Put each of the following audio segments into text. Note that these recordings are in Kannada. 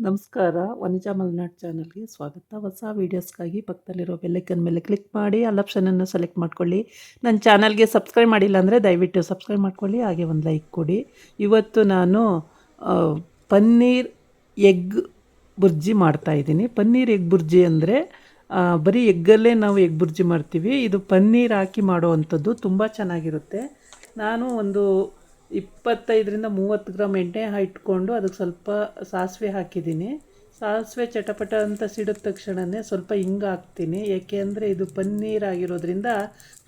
ನಮಸ್ಕಾರ. ವನಿಜಾ ಮಲ್ನಾಡ್ ಚಾನಲ್ಗೆ ಸ್ವಾಗತ. ಹೊಸ ವೀಡಿಯೋಸ್ಗಾಗಿ ಪಕ್ಕದಲ್ಲಿರೋ ಬೆಲ್ಲೈಕನ್ ಮೇಲೆ ಕ್ಲಿಕ್ ಮಾಡಿ ಆಲ್ ಆಪ್ಷನನ್ನು ಸೆಲೆಕ್ಟ್ ಮಾಡ್ಕೊಳ್ಳಿ. ನನ್ನ ಚಾನಲ್ಗೆ ಸಬ್ಸ್ಕ್ರೈಬ್ ಮಾಡಿಲ್ಲ ಅಂದರೆ ದಯವಿಟ್ಟು ಸಬ್ಸ್ಕ್ರೈಬ್ ಮಾಡ್ಕೊಳ್ಳಿ, ಹಾಗೆ ಒಂದು ಲೈಕ್ ಕೊಡಿ. ಇವತ್ತು ನಾನು ಪನ್ನೀರ್ ಎಗ್ ಬುರ್ಜಿ ಮಾಡ್ತಾಯಿದ್ದೀನಿ. ಪನ್ನೀರ್ ಎಗ್ ಬುರ್ಜಿ ಅಂದರೆ ಬರೀ ಎಗ್ಗಲ್ಲೇ ನಾವು ಎಗ್ ಬುರ್ಜಿ ಮಾಡ್ತೀವಿ. ಇದು ಪನ್ನೀರ್ ಹಾಕಿ ಮಾಡುವಂಥದ್ದು ತುಂಬ ಚೆನ್ನಾಗಿರುತ್ತೆ. ನಾನು ಒಂದು 25ರಿಂದ 30 ಗ್ರಾಮ್ ಎಣ್ಣೆ ಇಟ್ಕೊಂಡು ಅದಕ್ಕೆ ಸ್ವಲ್ಪ ಸಾಸಿವೆ ಹಾಕಿದ್ದೀನಿ. ಸಾಸಿವೆ ಚಟಪಟ ಅಂತ ಸಿಡಿದ ತಕ್ಷಣವೇ ಸ್ವಲ್ಪ ಹಿಂಗೆ ಹಾಕ್ತೀನಿ, ಏಕೆ ಅಂದರೆ ಇದು ಪನ್ನೀರ್ ಆಗಿರೋದ್ರಿಂದ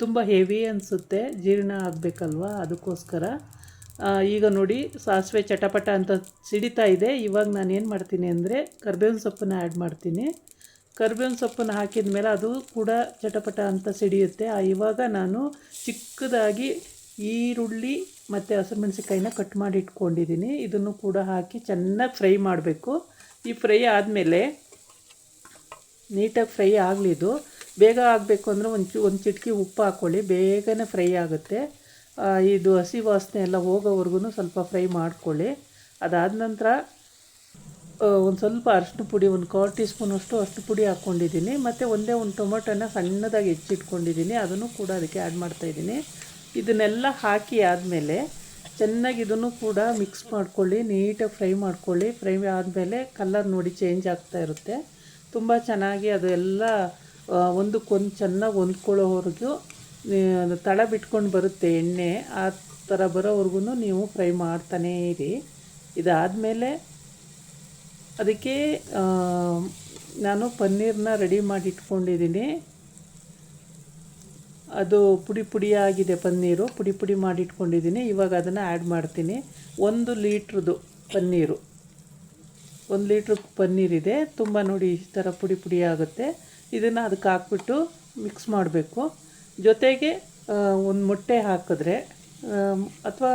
ತುಂಬ ಹೆವಿ ಅನಿಸುತ್ತೆ, ಜೀರ್ಣ ಆಗಬೇಕಲ್ವ, ಅದಕ್ಕೋಸ್ಕರ. ಈಗ ನೋಡಿ ಸಾಸಿವೆ ಚಟಪಟ ಅಂತ ಸಿಡಿತಾ ಇದೆ. ಇವಾಗ ನಾನು ಏನು ಮಾಡ್ತೀನಿ ಅಂದರೆ ಕರಿಬೇವಿನ ಸೊಪ್ಪನ್ನು ಆ್ಯಡ್ ಮಾಡ್ತೀನಿ. ಕರಿಬೇವಿನ ಸೊಪ್ಪನ್ನು ಹಾಕಿದ ಮೇಲೆ ಅದು ಕೂಡ ಚಟಪಟ ಅಂತ ಸಿಡಿಯುತ್ತೆ. ಇವಾಗ ನಾನು ಚಿಕ್ಕದಾಗಿ ಈರುಳ್ಳಿ ಮತ್ತು ಹಸಿಮೆಣಸಿನ್ಕಾಯಿನ ಕಟ್ ಮಾಡಿ ಇಟ್ಕೊಂಡಿದ್ದೀನಿ. ಇದನ್ನು ಕೂಡ ಹಾಕಿ ಚೆನ್ನಾಗಿ ಫ್ರೈ ಮಾಡಬೇಕು. ಈ ಫ್ರೈ ಆದಮೇಲೆ ನೀಟಾಗಿ ಫ್ರೈ ಆಗಲಿ. ಇದು ಬೇಗ ಆಗಬೇಕು ಅಂದರೆ ಒಂದು ಚಿಟಿಕೆ ಉಪ್ಪು ಹಾಕ್ಕೊಳ್ಳಿ, ಬೇಗನೆ ಫ್ರೈ ಆಗುತ್ತೆ. ಇದು ಹಸಿ ವಾಸನೆ ಎಲ್ಲ ಹೋಗೋವರೆಗೂ ಸ್ವಲ್ಪ ಫ್ರೈ ಮಾಡ್ಕೊಳ್ಳಿ. ಅದಾದ ನಂತರ ಒಂದು ಸ್ವಲ್ಪ ಅರಿಶಿನ ಪುಡಿ, ಒಂದು 1/4 ಟೀ ಸ್ಪೂನಷ್ಟು ಅರಿಶಿನ ಪುಡಿ ಹಾಕ್ಕೊಂಡಿದ್ದೀನಿ. ಮತ್ತು ಒಂದು ಟೊಮೊಟೊನ ಸಣ್ಣದಾಗಿ ಹೆಚ್ಚಿಟ್ಕೊಂಡಿದ್ದೀನಿ, ಅದನ್ನು ಕೂಡ ಅದಕ್ಕೆ ಆ್ಯಡ್ ಮಾಡ್ತಾಯಿದ್ದೀನಿ. ಇದನ್ನೆಲ್ಲ ಹಾಕಿ ಆದಮೇಲೆ ಚೆನ್ನಾಗಿ ಇದನ್ನು ಕೂಡ ಮಿಕ್ಸ್ ಮಾಡ್ಕೊಳ್ಳಿ, ನೀಟಾಗಿ ಫ್ರೈ ಮಾಡ್ಕೊಳ್ಳಿ. ಫ್ರೈ ಆದಮೇಲೆ ಕಲರ್ ನೋಡಿ ಚೇಂಜ್ ಆಗ್ತಾ ಇರುತ್ತೆ. ತುಂಬ ಚೆನ್ನಾಗಿ ಅದು ಎಲ್ಲ ಒಂದಕ್ಕೊಂದು ಚೆನ್ನಾಗಿ ಹೊಂದ್ಕೊಳ್ಳೋವರೆಗೂ ತಳ ಬಿಟ್ಕೊಂಡು ಬರುತ್ತೆ ಎಣ್ಣೆ, ಆ ಥರ ಬರೋವರೆಗೂ ನೀವು ಫ್ರೈ ಮಾಡ್ತಾನೇ ಇರಿ. ಇದಾದಮೇಲೆ ಅದಕ್ಕೆ ನಾನು ಪನ್ನೀರನ್ನ ರೆಡಿ ಮಾಡಿ ಇಟ್ಕೊಂಡಿದ್ದೀನಿ. ಅದು ಪುಡಿಯಾಗಿದೆ, ಪನ್ನೀರು ಪುಡಿ ಮಾಡಿ ಇಟ್ಕೊಂಡಿದ್ದೀನಿ. ಇವಾಗ ಅದನ್ನು ಆ್ಯಡ್ ಮಾಡ್ತೀನಿ. 1 ಲೀಟ್ರದ್ದು ಪನ್ನೀರು, 1 ಲೀಟ್ರ್ ಪನ್ನೀರಿದೆ. ತುಂಬ ನೋಡಿ ಈ ಥರ ಪುಡಿ ಆಗುತ್ತೆ. ಇದನ್ನು ಅದಕ್ಕೆ ಹಾಕ್ಬಿಟ್ಟು ಮಿಕ್ಸ್ ಮಾಡಬೇಕು. ಜೊತೆಗೆ ಒಂದು ಮೊಟ್ಟೆ ಹಾಕಿದ್ರೆ, ಅಥವಾ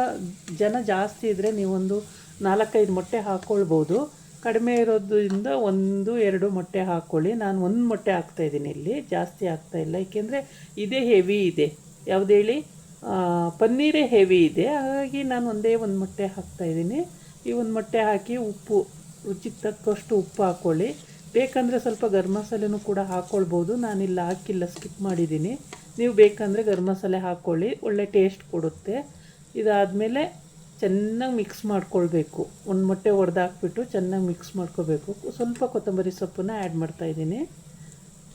ಜನ ಜಾಸ್ತಿ ಇದ್ದರೆ ನೀವೊಂದು 4-5 ಮೊಟ್ಟೆ ಹಾಕ್ಕೊಳ್ಬೋದು. ಕಡಿಮೆ ಇರೋದ್ರಿಂದ 1-2 ಮೊಟ್ಟೆ ಹಾಕ್ಕೊಳ್ಳಿ. ನಾನು 1 ಮೊಟ್ಟೆ ಹಾಕ್ತಾಯಿದ್ದೀನಿ ಇಲ್ಲಿ, ಜಾಸ್ತಿ ಹಾಕ್ತಾಯಿಲ್ಲ. ಏಕೆಂದರೆ ಇದೇ ಹೆವಿ ಇದೆ, ಯಾವುದು ಹೇಳಿ, ಪನ್ನೀರೇ ಹೆವಿ ಇದೆ. ಹಾಗಾಗಿ ನಾನು ಒಂದು ಮೊಟ್ಟೆ ಹಾಕ್ತಾಯಿದ್ದೀನಿ. ಈ 1 ಮೊಟ್ಟೆ ಹಾಕಿ ಉಪ್ಪು, ರುಚಿಗೆ ತಕ್ಕಷ್ಟು ಉಪ್ಪು ಹಾಕ್ಕೊಳ್ಳಿ. ಬೇಕಂದರೆ ಸ್ವಲ್ಪ ಗರಂ ಮಸಾಲೆನೂ ಕೂಡ ಹಾಕ್ಕೊಳ್ಬೋದು. ನಾನಿಲ್ಲ ಹಾಕಿಲ್ಲ, ಸ್ಕಿಪ್ ಮಾಡಿದ್ದೀನಿ. ನೀವು ಬೇಕಂದರೆ ಗರಂ ಮಸಾಲೆ ಹಾಕ್ಕೊಳ್ಳಿ, ಒಳ್ಳೆ ಟೇಸ್ಟ್ ಕೊಡುತ್ತೆ. ಇದಾದಮೇಲೆ ಚೆನ್ನಾಗಿ ಮಿಕ್ಸ್ ಮಾಡ್ಕೊಳ್ಬೇಕು. 1 ಮೊಟ್ಟೆ ಒಡೆದಾಕ್ಬಿಟ್ಟು ಚೆನ್ನಾಗಿ ಮಿಕ್ಸ್ ಮಾಡ್ಕೋಬೇಕು. ಸ್ವಲ್ಪ ಕೊತ್ತಂಬರಿ ಸೊಪ್ಪನ್ನು ಆ್ಯಡ್ ಮಾಡ್ತಾಯಿದ್ದೀನಿ.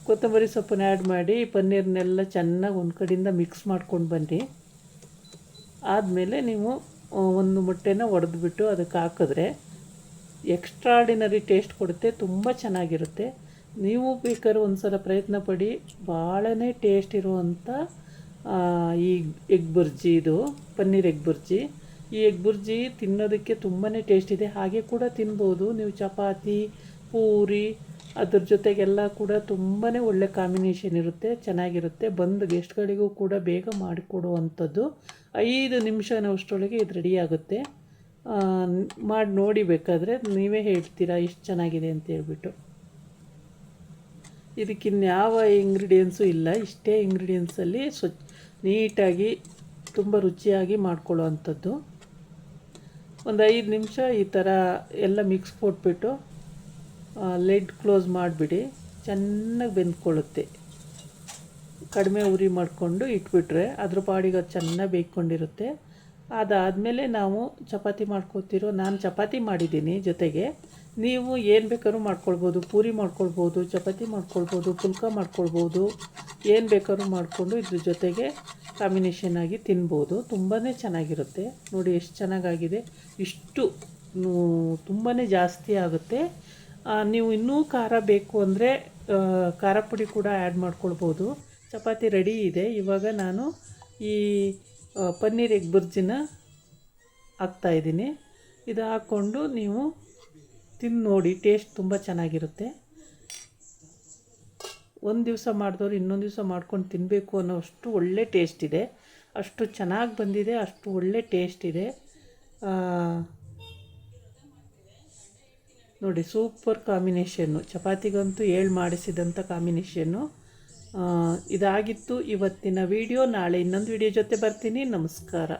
ಕೊತ್ತಂಬರಿ ಸೊಪ್ಪನ್ನು ಆ್ಯಡ್ ಮಾಡಿ ಪನ್ನೀರ್ನೆಲ್ಲ ಚೆನ್ನಾಗಿ ಒಂದು ಕಡೆಯಿಂದ ಮಿಕ್ಸ್ ಮಾಡ್ಕೊಂಡು ಬನ್ನಿ. ಆದಮೇಲೆ ನೀವು 1 ಮೊಟ್ಟೆನ ಒಡೆದ್ಬಿಟ್ಟು ಅದಕ್ಕೆ ಹಾಕಿದ್ರೆ ಎಕ್ಸ್ಟ್ರಾಡಿನರಿ ಟೇಸ್ಟ್ ಕೊಡುತ್ತೆ, ತುಂಬ ಚೆನ್ನಾಗಿರುತ್ತೆ. ನೀವು ಬೇಕಾದ್ರೆ ಒಂದು ಸಲ ಪ್ರಯತ್ನ ಪಡಿ. ಭಾಳನೇ ಟೇಸ್ಟ್ ಇರುವಂಥ ಈ ಎಗ್ ಬುರ್ಜಿ, ಇದು ಪನ್ನೀರ್ ಎಗ್ ಬುರ್ಜಿ. ಈ ಎಗ್ ಬುರ್ಜಿ ತಿನ್ನೋದಕ್ಕೆ ತುಂಬಾ ಟೇಸ್ಟ್ ಇದೆ. ಹಾಗೆ ಕೂಡ ತಿನ್ಬೋದು ನೀವು, ಚಪಾತಿ, ಪೂರಿ, ಅದ್ರ ಜೊತೆಗೆಲ್ಲ ಕೂಡ ತುಂಬಾ ಒಳ್ಳೆ ಕಾಂಬಿನೇಷನ್ ಇರುತ್ತೆ, ಚೆನ್ನಾಗಿರುತ್ತೆ. ಬಂದು ಗೆಸ್ಟ್ಗಳಿಗೂ ಕೂಡ ಬೇಗ ಮಾಡಿಕೊಡುವಂಥದ್ದು. 5 ನಿಮಿಷನಷ್ಟರೊಳಗೆ ಇದು ರೆಡಿ ಆಗುತ್ತೆ. ಮಾಡಿ ನೋಡಿ, ಬೇಕಾದರೆ ನೀವೇ ಹೇಳ್ತೀರಾ ಇಷ್ಟು ಚೆನ್ನಾಗಿದೆ ಅಂತ ಹೇಳ್ಬಿಟ್ಟು. ಇದಕ್ಕಿನ್ಯಾವ ಇಂಗ್ರೀಡಿಯೆಂಟ್ಸು ಇಲ್ಲ, ಇಷ್ಟೇ ಇಂಗ್ರೀಡಿಯೆಂಟ್ಸಲ್ಲಿ ನೀಟಾಗಿ ತುಂಬ ರುಚಿಯಾಗಿ ಮಾಡ್ಕೊಳ್ಳೋ ಅಂಥದ್ದು. ಒಂದು 5 ನಿಮಿಷ ಈ ಥರ ಎಲ್ಲ ಮಿಕ್ಸ್ ಕೊಟ್ಬಿಟ್ಟು ಲೆಡ್ ಕ್ಲೋಸ್ ಮಾಡಿಬಿಡಿ. ಚೆನ್ನಾಗಿ ಬೆಂದ್ಕೊಳ್ಳುತ್ತೆ. ಕಡಿಮೆ ಉರಿ ಮಾಡಿಕೊಂಡು ಇಟ್ಬಿಟ್ರೆ ಅದ್ರ ಪಾಡಿಗೆ ಅದು ಚೆನ್ನಾಗಿ ಬೇಯ್ಕೊಂಡಿರುತ್ತೆ. ಅದಾದಮೇಲೆ ನಾವು ಚಪಾತಿ ಮಾಡ್ಕೊತಿರೋ, ನಾನು ಚಪಾತಿ ಮಾಡಿದ್ದೀನಿ. ಜೊತೆಗೆ ನೀವು ಏನು ಬೇಕಾದ್ರೂ ಮಾಡ್ಕೊಳ್ಬೋದು, ಪೂರಿ ಮಾಡ್ಕೊಳ್ಬೋದು, ಚಪಾತಿ ಮಾಡ್ಕೊಳ್ಬೋದು, ಪುಲ್ಕ ಮಾಡ್ಕೊಳ್ಬೋದು, ಏನು ಬೇಕಾದ್ರೂ ಮಾಡಿಕೊಂಡು ಇದ್ರ ಜೊತೆಗೆ ಕಾಂಬಿನೇಷನ್ ಆಗಿ ತಿನ್ಬೋದು. ತುಂಬಾ ಚೆನ್ನಾಗಿರುತ್ತೆ. ನೋಡಿ ಎಷ್ಟು ಚೆನ್ನಾಗಾಗಿದೆ. ಇಷ್ಟು ತುಂಬಾ ಜಾಸ್ತಿ ಆಗುತ್ತೆ. ನೀವು ಇನ್ನೂ ಖಾರ ಬೇಕು ಅಂದರೆ ಖಾರ ಪುಡಿ ಕೂಡ ಆ್ಯಡ್ ಮಾಡ್ಕೊಳ್ಬೋದು. ಚಪಾತಿ ರೆಡಿ ಇದೆ. ಇವಾಗ ನಾನು ಈ ಪನ್ನೀರ್ ಎಗ್ ಬುರ್ಜಿನ ಹಾಕ್ತಾಯಿದ್ದೀನಿ. ಇದು ಹಾಕ್ಕೊಂಡು ನೀವು ತಿಂದು ನೋಡಿ, ಟೇಸ್ಟ್ ತುಂಬ ಚೆನ್ನಾಗಿರುತ್ತೆ. ಒಂದು ದಿವಸ ಮಾಡಿದವ್ರು ಇನ್ನೊಂದು ದಿವಸ ಮಾಡ್ಕೊಂಡು ತಿನ್ನಬೇಕು ಅನ್ನೋ ಅಷ್ಟು ಒಳ್ಳೆ ಟೇಸ್ಟ್ ಇದೆ. ಅಷ್ಟು ಚೆನ್ನಾಗಿ ಬಂದಿದೆ, ಅಷ್ಟು ಒಳ್ಳೆ ಟೇಸ್ಟ್ ಇದೆ. ನೋಡಿ, ಸೂಪರ್ ಕಾಂಬಿನೇಷನ್ನು. ಚಪಾತಿಗಂತೂ ಮಾಡಿಸಿದಂಥ ಕಾಂಬಿನೇಷನ್ನು. ಇದಾಗಿತ್ತು ಇವತ್ತಿನ ವಿಡಿಯೋ. ನಾಳೆ ಇನ್ನೊಂದು ವಿಡಿಯೋ ಜೊತೆ ಬರ್ತೀನಿ. ನಮಸ್ಕಾರ.